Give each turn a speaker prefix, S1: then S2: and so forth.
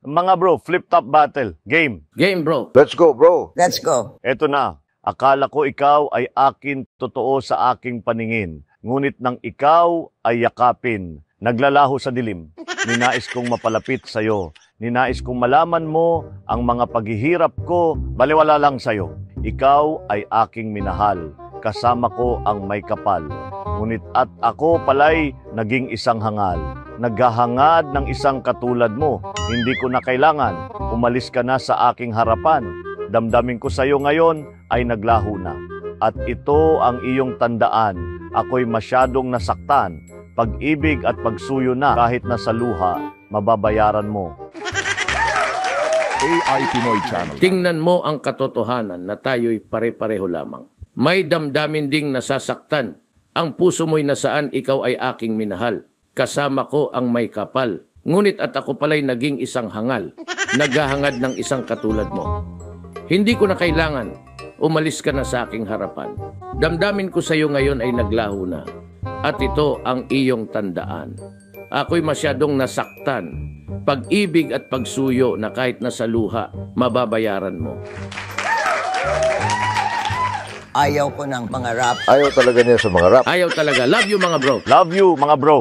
S1: Mga bro, flip-top battle. Game.
S2: Game, bro.
S3: Let's go, bro.
S4: Let's go.
S1: Eto na. Akala ko ikaw ay akin totoo sa aking paningin. Ngunit nang ikaw ay yakapin, naglalaho sa dilim. Ninais kong mapalapit sa'yo. Ninais kong malaman mo ang mga paghihirap ko, baliwala lang sa'yo. Ikaw ay aking minahal. Kasama ko ang may kapal. Ngunit at ako pala'y naging isang hangal. Naghahangad ng isang katulad mo. Hindi ko na kailangan. Umalis ka na sa aking harapan. Damdamin ko sa iyo ngayon ay naglaho na. At ito ang iyong tandaan. Ako'y masyadong nasaktan. Pag-ibig at pagsuyo na kahit nasa luha, mababayaran mo.
S5: AI Pinoy Channel.
S2: Tingnan mo ang katotohanan na tayo'y pare-pareho lamang. May damdamin ding nasasaktan. Ang puso mo'y nasaan ikaw ay aking minahal. Kasama ko ang may kapal. Ngunit at ako pala'y naging isang hangal. Naghahangad ng isang katulad mo. Hindi ko na kailangan. Umalis ka na sa aking harapan. Damdamin ko sa iyo ngayon ay naglaho na. At ito ang iyong tandaan. Ako'y masyadong nasaktan. Pag-ibig at pagsuyo na kahit nasa luha, mababayaran mo.
S4: Ayaw ko ng mga rap.
S3: Ayaw talaga niya sa mga rap.
S2: Ayaw talaga. Love you mga bro.
S1: Love you, mga bro.